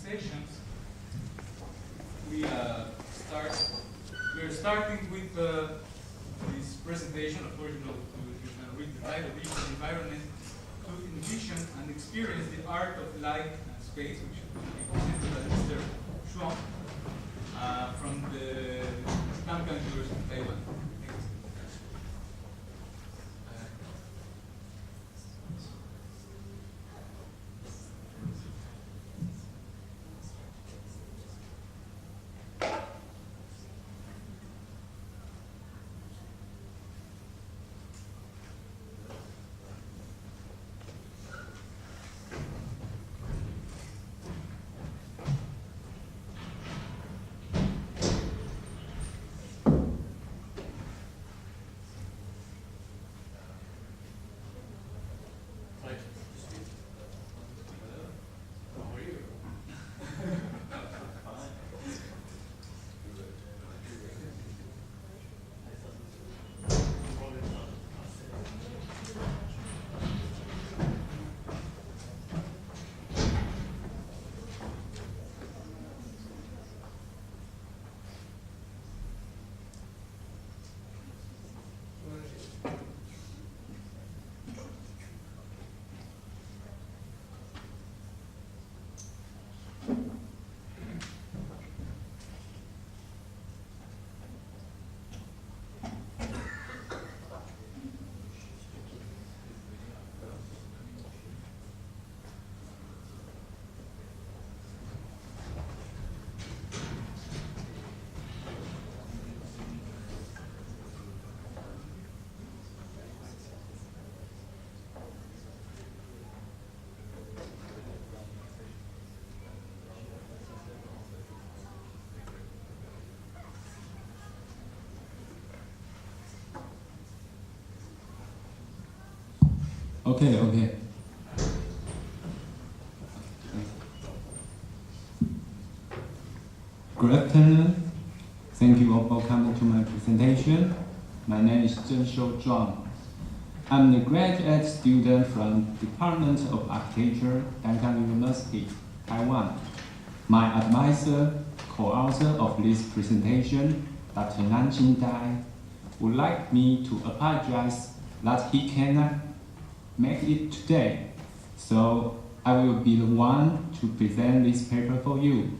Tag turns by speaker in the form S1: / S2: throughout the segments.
S1: sessions, we're starting with this presentation. Of course, you can read the title, Digital Environment to Envision and Experience the Art of Light and Space, which will be presented by Mr. Shuang from the Stanford University in Taiwan.
S2: Okay. Good afternoon. Thank you all for coming to my presentation. My name is Zhang. I'm the graduate student from Department of Architecture, Stanford University, Taiwan. My advisor, co-author of this presentation, Dr. Nanjing Dai, would like me to apologize that he cannot make it today, so I will be the one to present this paper for you.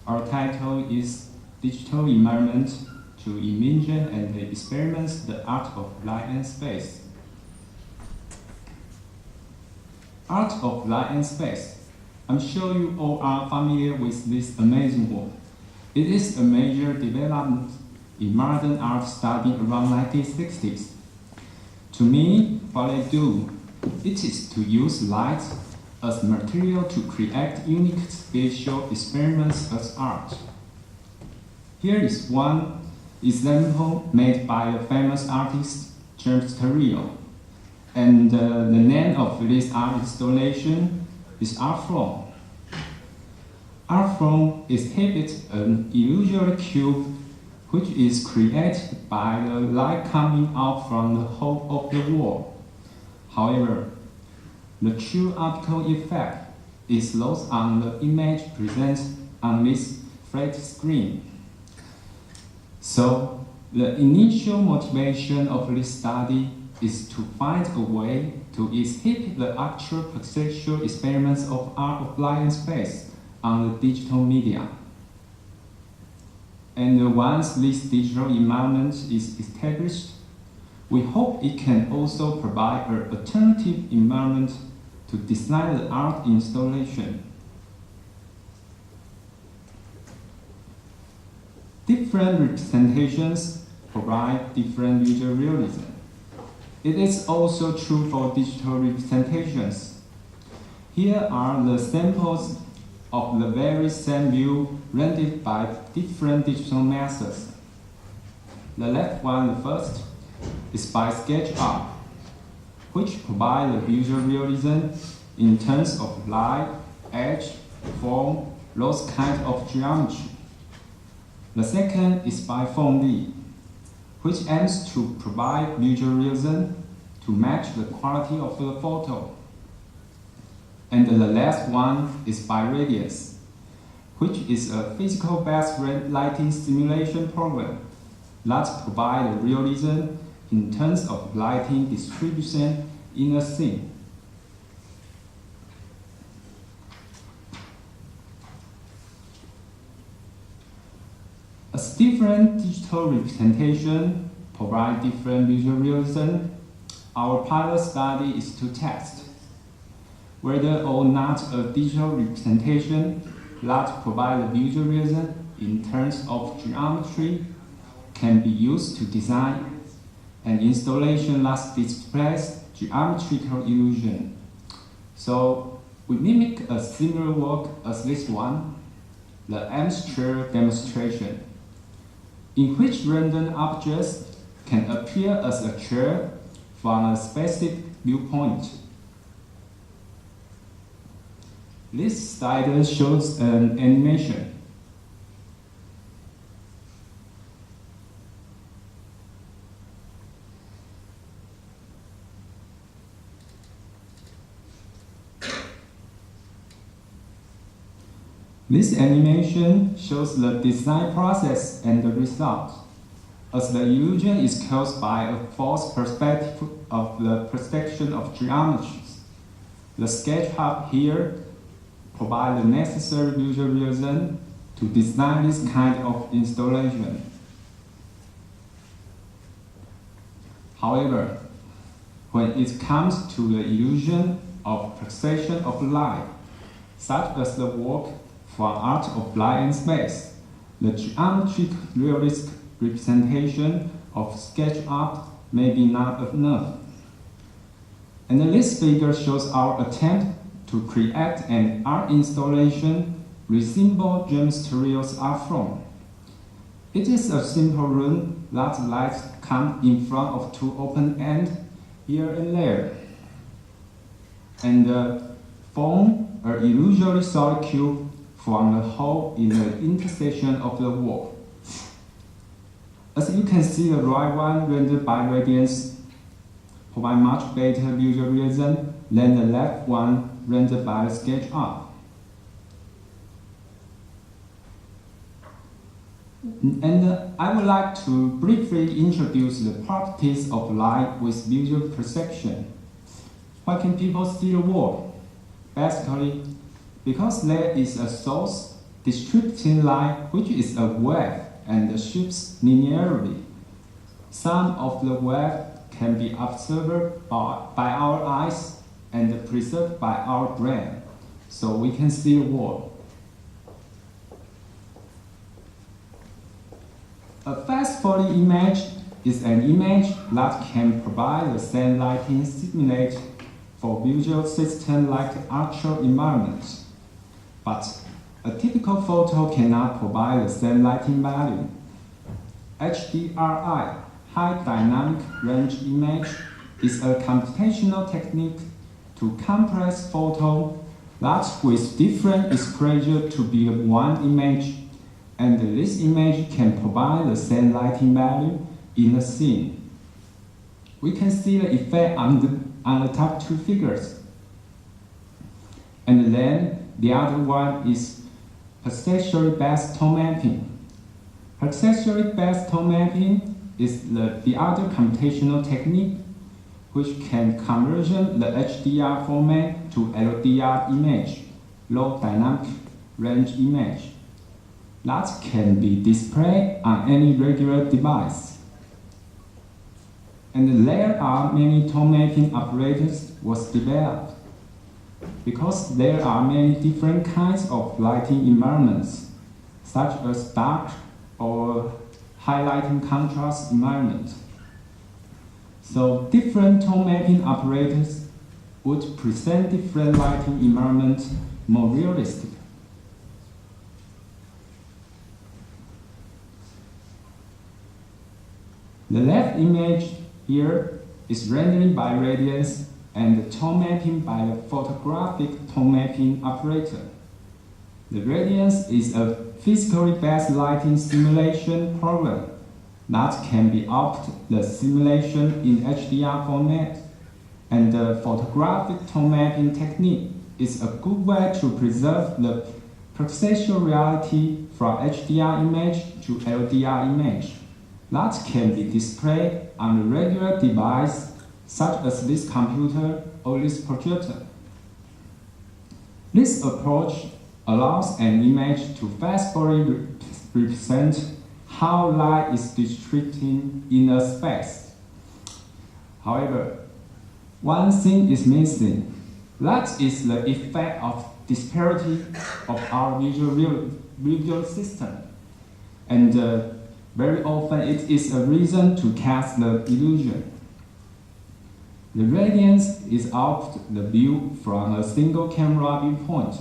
S2: Our title is Digital Environment to Envision and Experiments the Art of Light and Space. Art of Light and Space. I'm sure you all are familiar with this amazing word. It is a major development in modern art starting around 1960s. To me, what I do, it is to use light as material to create unique spatial experiments as art. Here is one example made by a famous artist, James Terrio. And the name of this art installation is Art From. Art From exhibits an illusory cube which is created by the light coming out from the hole of the wall. However, the true optical effect is lost on the image presented on this flat screen. So, the initial motivation of this study is to find a way to exhibit the actual perceptual experiments of art of light and space on the digital media. And once this digital environment is established, we hope it can also provide an alternative environment to design the art installation. Different representations provide different visual realism. It is also true for digital representations. Here are the samples of the very same view rendered by different digital methods. The left one, the first, is by SketchUp, which provides the visual realism in terms of light, edge, form, those kinds of geometry. The second is by Fengli, which aims to provide visual realism to match the quality of the photo. And the last one is by Radius, which is a physical-based lighting simulation program that provides realism in terms of lighting distribution in a scene. As different digital representation provide different visual realism, our pilot study is to test whether or not a digital representation that provides visual realism in terms of geometry can be used to design an installation that displays geometrical illusion. So we mimic a similar work as this one, the M-chair demonstration, in which random objects can appear as a chair from a specific viewpoint. This slide shows an animation. This animation shows the design process and the result, as the illusion is caused by a false perspective of the perception of geometries. The SketchUp here provides the necessary visual realism to design this kind of installation. However, when it comes to the illusion of perception of light, such as the work from Art of Light and Space, the geometric realist representation of SketchUp may be not enough. And this figure shows our attempt to create an art installation resemble James Turrell's art form. It is a simple room that light comes in front of two open ends here and there, and form an illusory solid cube from the hole in the intersection of the wall. As you can see, the right one rendered by radiance provides much better visual realism than the left one rendered by the SketchUp. And I would like to briefly introduce the properties of light with visual perception. Why can people see the world? Basically, because there is a source distributing light which is a wave and shifts linearly. Some of the wave can be observed by our eyes and preserved by our brain, so we can see the world. A fast-falling image is an image that can provide the same lighting simulated for visual systems like actual environments. But a typical photo cannot provide the same lighting value. HDRI, High Dynamic Range Image, is a computational technique to compress photos that with different exposure to be one image, and this image can provide the same lighting value in the scene. We can see the effect on the top two figures. And then the other one is perceptually-based tone mapping. Perceptually-based tone mapping is the other computational technique which can conversion the HDR format to LDR image, low dynamic range image, that can be displayed on any regular device. And there are many tone mapping operators was developed because there are many different kinds of lighting environments, such as dark or high lighting contrast environment. So different tone mapping operators would present different lighting environments more realistic. The left image here is rendering by radiance and the tone mapping by the photographic tone mapping operator. The radiance is a physically based lighting simulation program that can be output the simulation in HDR format, and the photographic tone mapping technique is a good way to preserve the Perceptual reality from HDR image to LDR image that can be displayed on a regular device such as this computer or this projector. This approach allows an image to faithfully represent how light is distributed in a space. However, one thing is missing. That is the effect of disparity of our visual system. And very often it is a reason to cast the illusion. The radiance is out the view from a single camera viewpoint.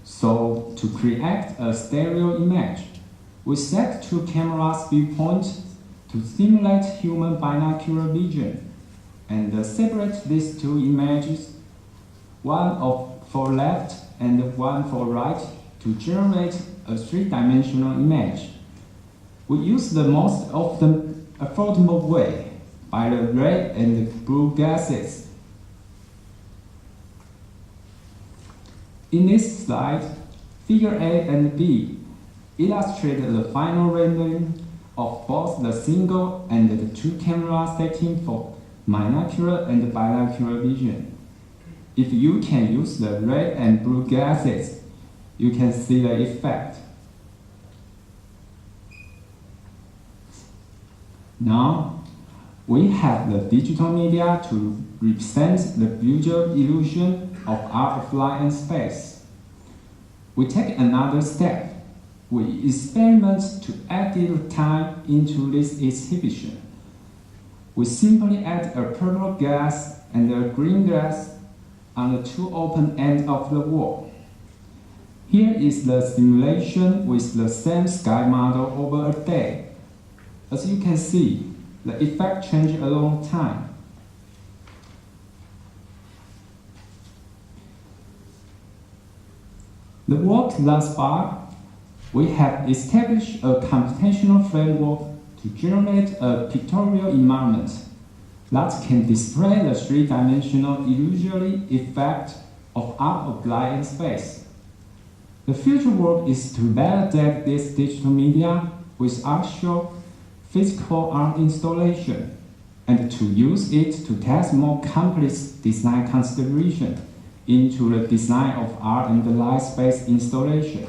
S2: So to create a stereo image, we set two cameras' viewpoints to simulate human binocular vision and separate these two images, one for left and one for right, to generate a three-dimensional image. We use the most often affordable way by the red and blue gases. In this slide, figure A and B illustrate the final rendering of both the single and the two camera setting for monocular and binocular vision. If you can use the red and blue gases, you can see the effect. Now, we have the digital media to represent the visual illusion of art of light and space. We take another step. We experiment to add time into this exhibition. We simply add a purple gas and a green gas on the two open ends of the wall. Here is the simulation with the same sky model over a day. As you can see, the effect changes along time. The work thus far, we have established a computational framework to generate a pictorial environment that can display the three-dimensional illusory effect of art of light and space. The future work is to validate this digital media with actual physical art installation and to use it to test more complex design consideration into the design of art and light space installation.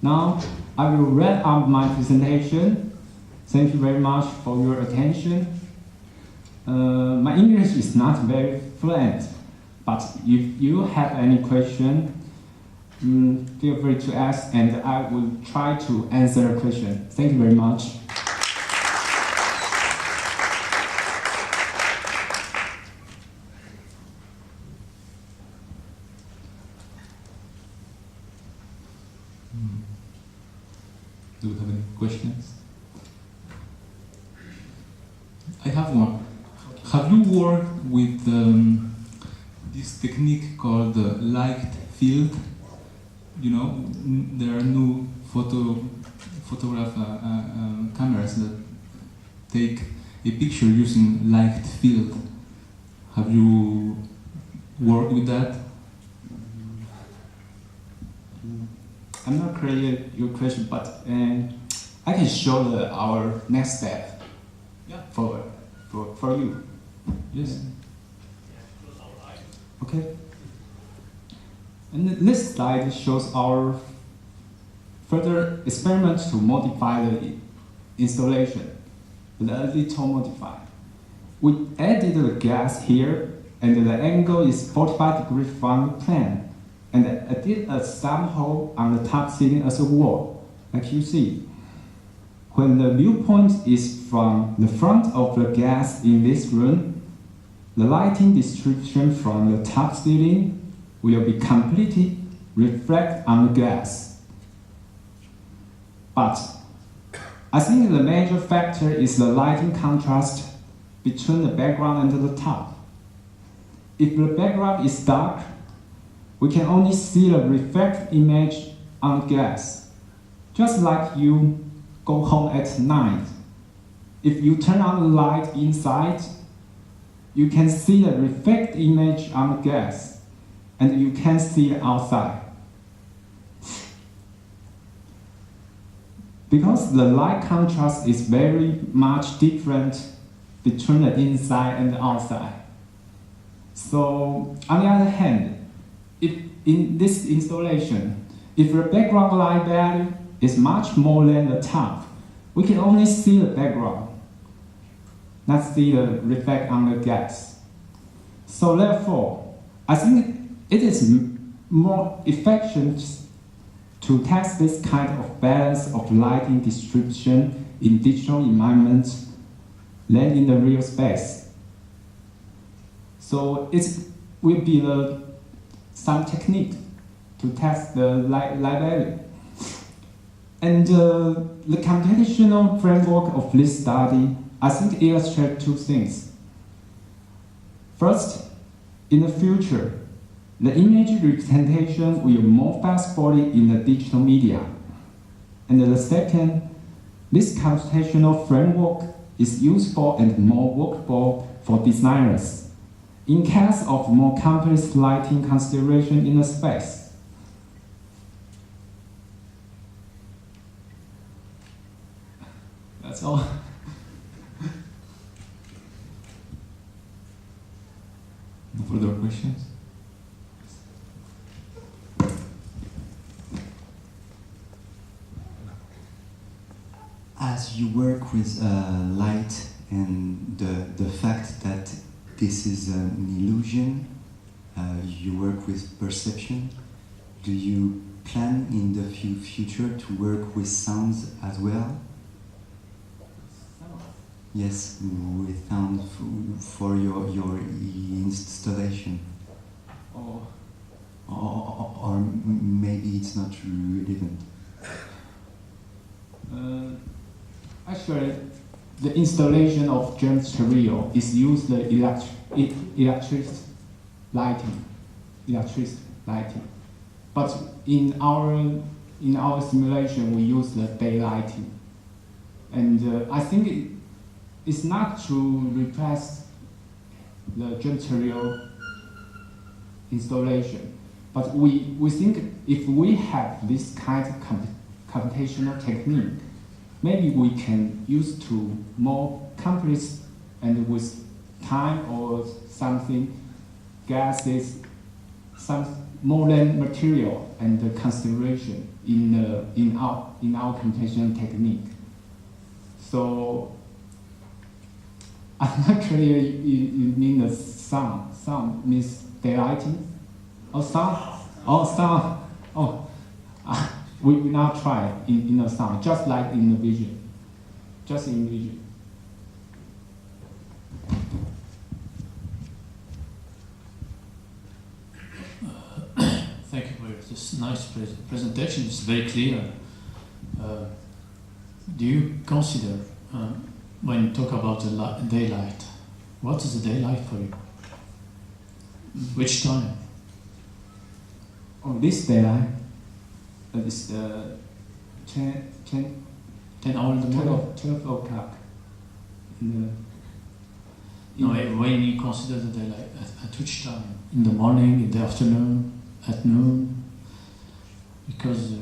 S2: Now, I will wrap up my presentation. Thank you very much for your attention. My English is not very fluent, but if you have any question, feel free to ask and I will try to answer the question. Thank you very much.
S3: Do you have any questions? I have one. Have you worked with this technique called light field? You know, there are new photograph cameras that take a picture using light field. Have you worked with that?
S2: I'm not clear your question, but I can show our next step.
S3: Yeah.
S2: For you.
S3: Yes.
S2: Okay. And this slide shows our further experiment to modify the installation, a little modify. We added the gas here, and the angle is 45 degrees from the plane. And I did a sum hole on the top ceiling as a wall, like you see. When the viewpoint is from the front of the gas in this room, the lighting distribution from the top ceiling will be completely reflect on the gas. But I think the major factor is the lighting contrast between the background and the top. If the background is dark, we can only see the reflected image on the gas, just like you go home at night. If you turn on the light inside, you can see the reflected image on the gas, and you can see outside. Because the light contrast is very much different between the inside and the outside. So, on the other hand, if in this installation, if the background light value is much more than the top, we can only see the background, not see the reflect on the gas. So therefore, I think it is more effective to test this kind of balance of lighting distribution in digital environments than in the real space. So it will be some technique to test the light value. And the computational framework of this study, I think, illustrates two things. First, in the future, the image representation will more fast-forward in the digital media. And the second, this computational framework is useful and more workable for designers in case of more complex lighting consideration in the space. That's all.
S3: No further questions?
S4: As you work with light and the fact that this is an illusion, you work with perception, do you plan in the future to work with sounds as well? Yes, with sound for your installation. Or maybe it's not relevant.
S2: Actually, the installation of James Terrio is used the electric lighting. But in our simulation, we use the day lighting. And I think it's not to replace the James Terrio installation, but we think if we have this kind of computational technique, maybe we can use to more complex and with time or something, gases, some more than material and the consideration in our computational technique. So I'm not clear you mean the sound. Sound means daylighting? Or sound? Oh, sound. Oh, we now try in the sound, just like in the vision. Just in vision.
S5: Thank you for this nice presentation. It's very clear. Do you consider, when you talk about the daylight, what is the daylight for you? Which time?
S2: Oh, this daylight is 10
S5: hours in the morning?
S2: 12 o'clock.
S5: No, when you consider the daylight, at which time? In the morning, in the afternoon, at noon? Because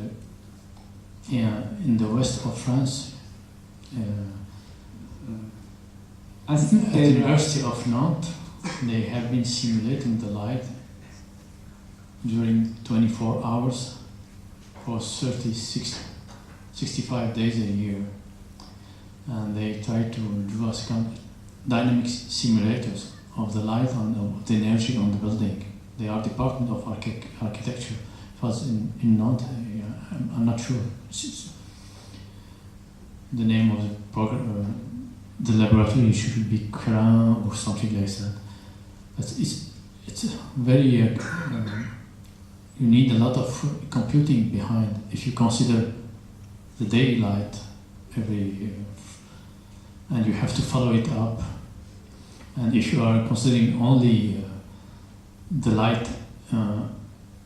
S5: in the west of France,
S2: I think
S5: at the University of Nantes, they have been simulating the light during 24 hours for 65 days a year. And they try to do a kind of dynamic simulators of the light and of the energy on the building. They are Department of Architecture. It was in Nantes, I'm not sure. The name of the program, the laboratory should be CRAN or something like that. But it's very, you need a lot of computing behind if you consider the daylight and you have to follow it up. And if you are considering only the light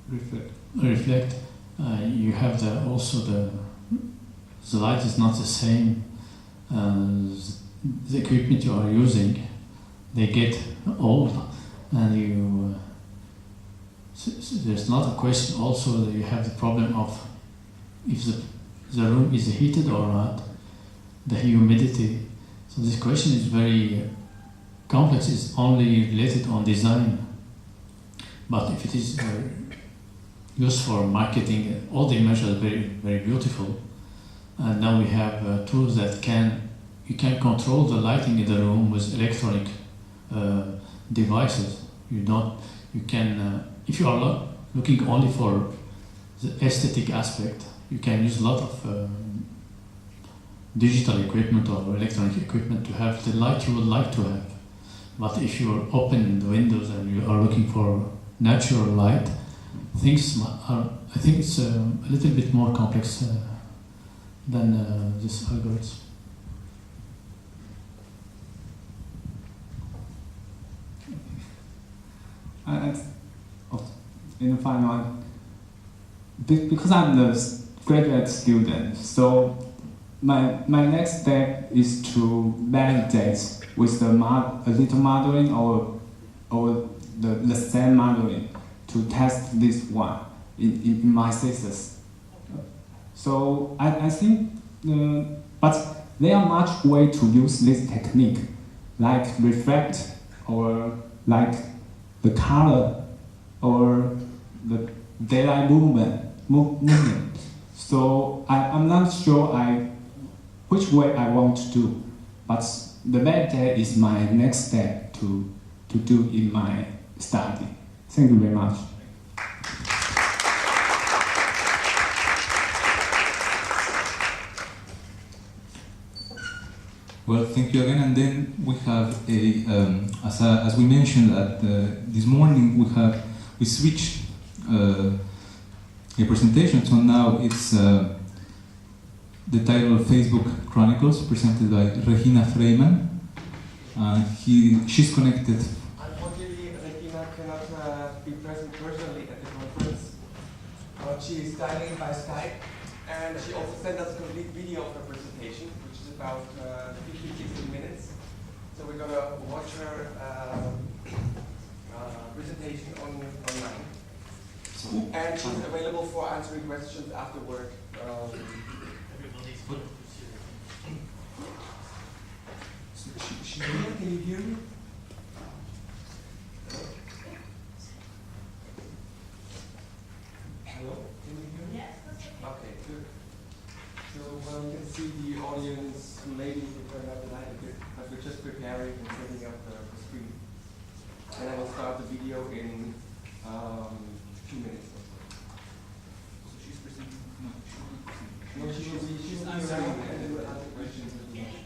S5: reflect, you have also the light is not the same. The equipment you are using, they get old, and there's not a question also that you have the problem of if the room is heated or not, the humidity. So this question is very complex, it's only related on design. But if it is used for marketing, all the images are very, very beautiful. And now we have tools that you can control the lighting in the room with electronic devices. You can, if you are looking only for the aesthetic aspect, you can use a lot of digital equipment or electronic equipment to have the light you would like to have. But if you are opening the windows and you are looking for natural light, I think it's a little bit more complex than this algorithm.
S2: In the final one, because I'm the graduate student, so my next step is to validate with a little modeling or the same modeling to test this one in my thesis. So I think, but there are much way to use this technique, like reflect or like the color or the daylight movement. So I'm not sure which way I want to do, but the validate is my next step to do in my study. Thank you very much.
S3: Well, thank you again. And then we have as we mentioned this morning, we switched a presentation. So now it's the title of Facebook Chronicles, presented by Regina Freiman. She's connected.
S6: Unfortunately, Regina cannot be present personally at the conference, but she is dialing by Skype, and she also sent us a complete video of her presentation, which is about 15-16 minutes. So we're gonna watch her presentation online. And she's available for answering questions afterward. Can you hear me? Hello? Can you hear me?
S7: Yes, that's okay.
S6: Okay, good. So you can see the audience maybe prepared up the night a bit, but we're just preparing and setting up the screen. And I will start the video in 2 minutes.
S1: So she's presenting. No,
S6: No, she's
S1: she's
S6: answering
S1: answering
S6: and then we'll answer questions.
S7: Okay.